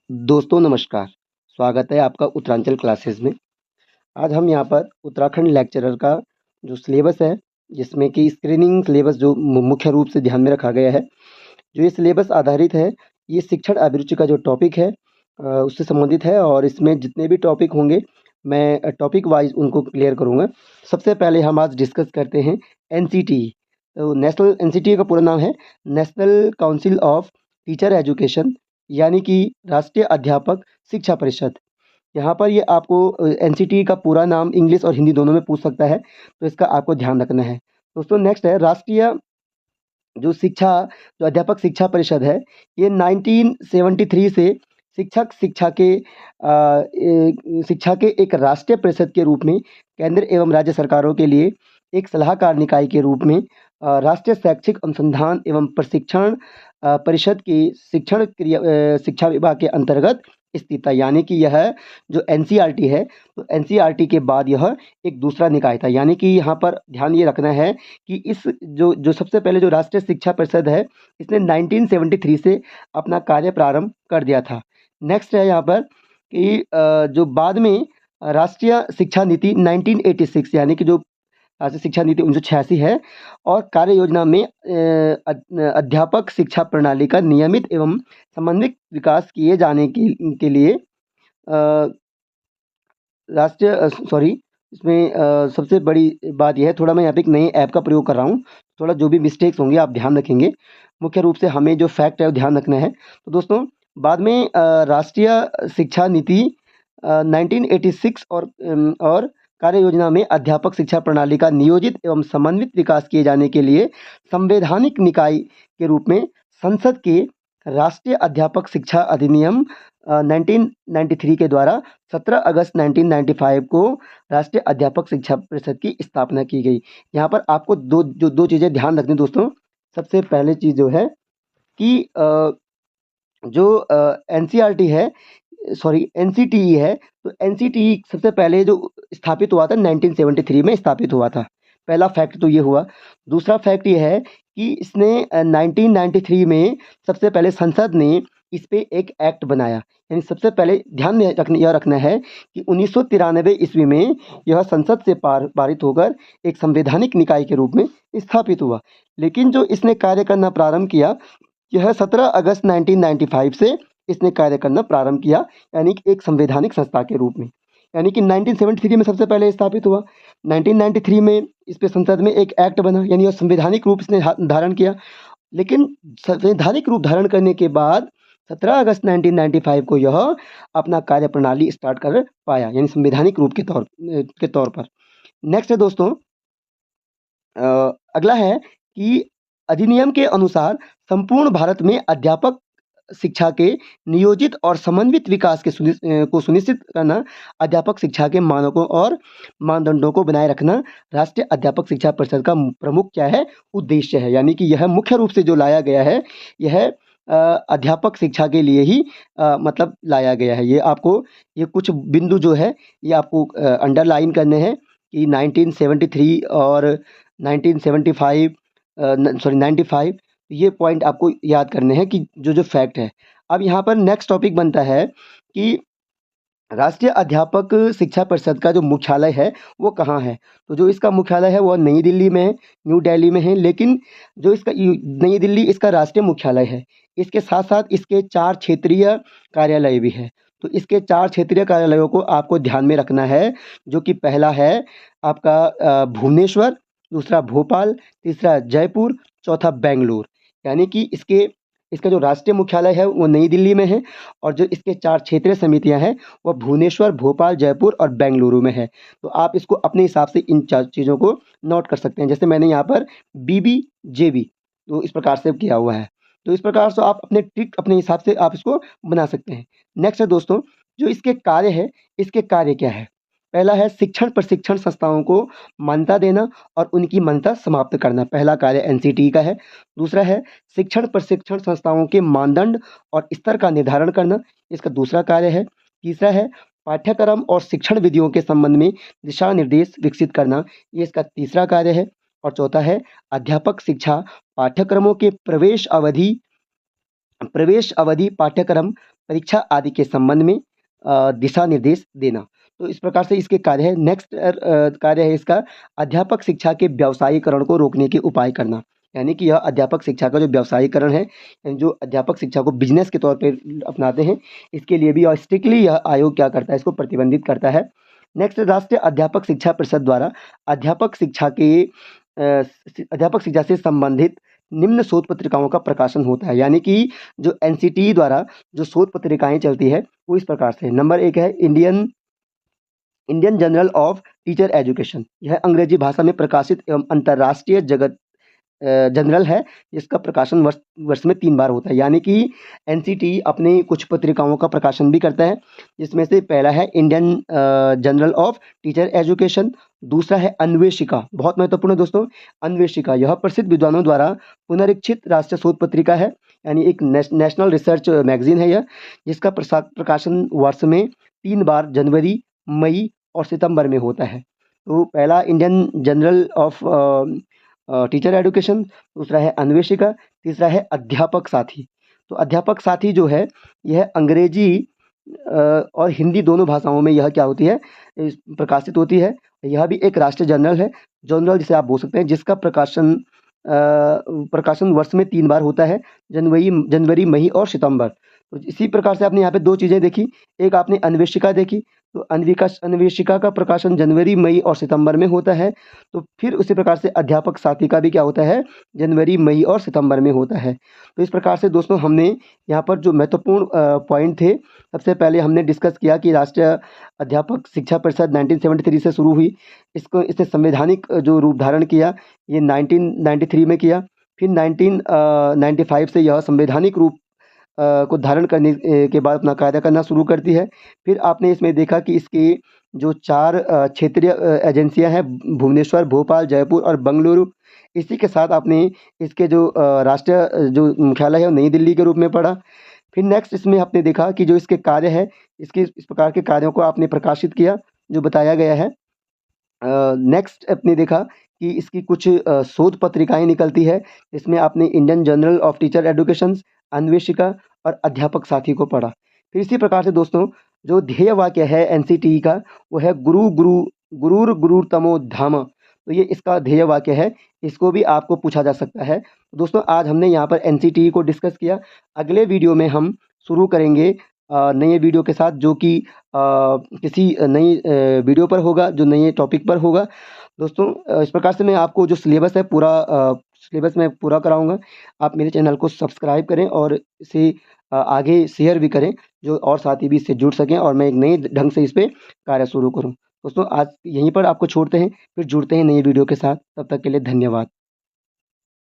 दोस्तों नमस्कार, स्वागत है आपका उत्तरांचल क्लासेस में। आज हम यहाँ पर उत्तराखंड लेक्चरर का जो सिलेबस है, जिसमें कि स्क्रीनिंग सिलेबस जो मुख्य रूप से ध्यान में रखा गया है, जो ये सिलेबस आधारित है, ये शिक्षण अभिरुचि का जो टॉपिक है उससे संबंधित है और इसमें जितने भी टॉपिक होंगे, मैं टॉपिक वाइज़ उनको क्लियर करूँगा। सबसे पहले हम आज डिस्कस करते हैं एनसीटीई। तो नेशनल एनसीटीई का पूरा नाम है national council of teacher education, यानी कि राष्ट्रीय अध्यापक शिक्षा परिषद। यहाँ पर ये आपको एनसीटीई का पूरा नाम इंग्लिश और हिंदी दोनों में पूछ सकता है, तो इसका आपको ध्यान रखना है। दोस्तों नेक्स्ट है राष्ट्रीय जो शिक्षा जो अध्यापक शिक्षा परिषद है, ये 1973 से शिक्षा के एक राष्ट्रीय परिषद के रूप में केंद्र एवं राज्य सरकारों के लिए एक सलाहकार निकाय के रूप में राष्ट्रीय शैक्षिक अनुसंधान एवं प्रशिक्षण परिषद की शिक्षा विभाग के अंतर्गत स्थित है। यानी कि यह जो एनसीईआरटी है, तो एनसीईआरटी के बाद यह एक दूसरा निकाय था। यानी कि यहाँ पर ध्यान ये रखना है कि इस जो सबसे पहले जो राष्ट्रीय शिक्षा परिषद है, इसने 1973 से अपना कार्य प्रारंभ कर दिया था। नेक्स्ट है यहाँ पर कि जो बाद में राष्ट्रीय शिक्षा नीति 1986, यानी कि जो राष्ट्रीय शिक्षा नीति 1986 है, और कार्य योजना में अध्यापक शिक्षा प्रणाली का नियमित एवं समन्वित विकास किए जाने के लिए इसमें सबसे बड़ी बात यह है, थोड़ा मैं यहाँ पे एक नई ऐप का प्रयोग कर रहा हूँ, थोड़ा जो भी मिस्टेक्स होंगे आप ध्यान रखेंगे। मुख्य रूप से हमें जो फैक्ट है वो ध्यान रखना है। तो दोस्तों बाद में राष्ट्रीय शिक्षा नीति 1986 और कार्य योजना में अध्यापक शिक्षा प्रणाली का नियोजित एवं समन्वित विकास किए जाने के लिए संवैधानिक निकाय के रूप में संसद के राष्ट्रीय अध्यापक शिक्षा अधिनियम 1993 के द्वारा 17 अगस्त 1995 को राष्ट्रीय अध्यापक शिक्षा परिषद की स्थापना की गई। यहाँ पर आपको दो चीज़ें ध्यान रखनी दोस्तों। सबसे पहले चीज़ जो है कि जो एनसीईआरटी है, सॉरी एनसीटीई है, तो एनसीटीई सबसे पहले जो स्थापित हुआ था 1973 में स्थापित हुआ था। पहला फैक्ट तो ये हुआ। दूसरा फैक्ट ये है कि इसने 1993 में सबसे पहले संसद ने इस पे एक एक्ट बनाया। यानी सबसे पहले ध्यान में यह रखना है कि 1993 ईस्वी में यह संसद से पारित होकर एक संवैधानिक निकाय के रूप में स्थापित हुआ। लेकिन जो इसने कार्य करना प्रारंभ किया, यह 17 अगस्त 1995 से इसने कार्य करना प्रारंभ किया, यानी कि एक संवैधानिक संस्था के रूप में। यानी कि 1973 में सबसे पहले स्थापित हुआ, 1993 में इस पे संसद में एक एक्ट बना, यानी यह संवैधानिक रूप इसने धारण किया। लेकिन संवैधानिक रूप धारण करने के बाद 17 अगस्त 1995 को यह अपना कार्य प्रणाली स्टार्ट कर पाया, यानी संवैधानिक रूप के तौर पर। नेक्स्ट है दोस्तों, अगला है कि अधिनियम के अनुसार संपूर्ण भारत में अध्यापक शिक्षा के नियोजित और समन्वित विकास को सुनिश्चित करना, अध्यापक शिक्षा के मानकों और मानदंडों को बनाए रखना राष्ट्रीय अध्यापक शिक्षा परिषद का प्रमुख क्या है, उद्देश्य है। यानी कि यह मुख्य रूप से जो लाया गया है, यह अध्यापक शिक्षा के लिए ही मतलब लाया गया है। ये कुछ बिंदु जो है ये आपको अंडरलाइन करने हैं कि 1973 और 1975 95, ये पॉइंट आपको याद करने हैं कि जो फैक्ट है। अब यहाँ पर नेक्स्ट टॉपिक बनता है कि राष्ट्रीय अध्यापक शिक्षा परिषद का जो मुख्यालय है वो कहाँ है। तो जो इसका मुख्यालय है वो नई दिल्ली में है, न्यू दिल्ली में है। लेकिन जो इसका नई दिल्ली इसका राष्ट्रीय मुख्यालय है, इसके साथ साथ इसके 4 क्षेत्रीय कार्यालय भी है। तो इसके 4 क्षेत्रीय कार्यालयों को आपको ध्यान में रखना है, जो कि पहला है आपका भुवनेश्वर, दूसरा भोपाल, तीसरा जयपुर, चौथा बेंगलुरु। यानी कि इसका जो राष्ट्रीय मुख्यालय है वो नई दिल्ली में है, और जो इसके 4 क्षेत्रीय समितियां हैं वो भुवनेश्वर, भोपाल, जयपुर और बेंगलुरु में है। तो आप इसको अपने हिसाब से इन 4 चीज़ों को नोट कर सकते हैं। जैसे मैंने यहाँ पर बीबीजेबी तो इस प्रकार से किया हुआ है। तो इस प्रकार से आप अपने ट्रिक अपने हिसाब से आप इसको बना सकते हैं। नेक्स्ट है दोस्तों, जो इसके कार्य है, इसके कार्य क्या है। पहला है शिक्षण प्रशिक्षण संस्थाओं को मान्यता देना और उनकी मान्यता समाप्त करना, पहला कार्य एनसीटीई का है। दूसरा है शिक्षण प्रशिक्षण संस्थाओं के मानदंड और स्तर का निर्धारण करना, इसका दूसरा कार्य है। तीसरा है पाठ्यक्रम और शिक्षण विधियों के संबंध में दिशा निर्देश विकसित करना, ये इसका तीसरा कार्य है। और चौथा है अध्यापक शिक्षा पाठ्यक्रमों के प्रवेश अवधि पाठ्यक्रम परीक्षा आदि के संबंध में दिशा निर्देश देना। तो इस प्रकार से इसके कार्य है। नेक्स्ट कार्य है इसका अध्यापक शिक्षा के व्यावसायीकरण को रोकने के उपाय करना। यानी कि यह अध्यापक शिक्षा का जो व्यावसायीकरण है, यानी जो अध्यापक शिक्षा को बिज़नेस के तौर पे अपनाते हैं, इसके लिए भी और स्ट्रिक्टली यह आयोग क्या करता है, इसको प्रतिबंधित करता है। नेक्स्ट राष्ट्रीय अध्यापक शिक्षा परिषद द्वारा अध्यापक शिक्षा से संबंधित निम्न शोध पत्रिकाओं का प्रकाशन होता है। यानी कि जो एनसीटीई द्वारा जो शोध पत्रिकाएँ चलती है, वो इस प्रकार से नंबर 1 है Indian journal of teacher education. यह अंग्रेजी भाषा में प्रकाशित एवं अंतर्राष्ट्रीय जर्नल है, जिसका प्रकाशन वर्ष में 3 बार होता है। यानी कि एनसीटीई अपनी कुछ पत्रिकाओं का प्रकाशन भी करता है, जिसमें से पहला है Indian journal of teacher education, दूसरा है अन्वेषिका, बहुत महत्वपूर्ण है दोस्तों। अन्वेषिका यह प्रसिद्ध विद्वानों द्वारा पुनरीक्षित राष्ट्रीय शोध पत्रिका है, यानी एक नेशनल रिसर्च मैगजीन है यह, जिसका प्रकाशन वर्ष में 3 बार जनवरी, मई और सितंबर में होता है। तो पहला Indian journal of teacher education, दूसरा है अन्वेषिका, तीसरा है अध्यापक साथी। तो अध्यापक साथी जो है, यह अंग्रेजी और हिंदी दोनों भाषाओं में यह क्या होती है, प्रकाशित होती है। यह भी एक राष्ट्रीय जर्नल जिसे आप बोल सकते हैं, जिसका प्रकाशन वर्ष में 3 बार होता है, जनवरी, मई और सितंबर। तो इसी प्रकार से आपने यहाँ पे 2 चीज़ें देखी, एक आपने अन्वेषिका देखी, तो अन्वेषिका का प्रकाशन जनवरी, मई और सितंबर में होता है। तो फिर उसी प्रकार से अध्यापक साथी का भी क्या होता है, जनवरी, मई और सितंबर में होता है। तो इस प्रकार से दोस्तों हमने यहाँ पर जो महत्वपूर्ण पॉइंट थे, सबसे पहले हमने डिस्कस किया कि राष्ट्रीय अध्यापक शिक्षा परिषद 1973 से शुरू हुई। इसने संवैधानिक जो रूप धारण किया, ये 1993 में किया। फिर 1995 से यह संवैधानिक रूप को धारण करने के बाद अपना कार्य करना शुरू करती है। फिर आपने इसमें देखा कि इसकी जो 4 क्षेत्रीय एजेंसियां हैं, भुवनेश्वर, भोपाल, जयपुर और बेंगलुरु, इसी के साथ आपने इसके जो राष्ट्रीय जो मुख्यालय है, वो नई दिल्ली के रूप में पढ़ा। फिर नेक्स्ट इसमें आपने देखा कि जो इसके कार्य है, इसके इस प्रकार के कार्यों को आपने प्रकाशित किया, जो बताया गया है। नेक्स्ट आपने देखा कि इसकी कुछ शोध पत्रिकाएँ निकलती है, इसमें आपने Indian journal of teacher education, Anveshika और अध्यापक साथी को पढ़ा। फिर इसी प्रकार से दोस्तों जो ध्येय वाक्य है एनसीटीई का, वो है गुरुर गुरुर्तमो धाम। तो ये इसका ध्येय वाक्य है, इसको भी आपको पूछा जा सकता है। दोस्तों आज हमने यहाँ पर एनसीटीई को डिस्कस किया। अगले वीडियो में हम शुरू करेंगे नए वीडियो के साथ, जो कि किसी नई वीडियो पर होगा, जो नए टॉपिक पर होगा। दोस्तों इस प्रकार से मैं आपको जो सिलेबस है पूरा सिलेबस मैं पूरा कराऊँगा। आप मेरे चैनल को सब्सक्राइब करें और इसे आगे शेयर भी करें, जो और साथी भी इससे जुड़ सकें और मैं एक नए ढंग से इस पे कार्य शुरू करूँ। दोस्तों आज यहीं पर आपको छोड़ते हैं, फिर जुड़ते हैं नई वीडियो के साथ। तब तक के लिए धन्यवाद।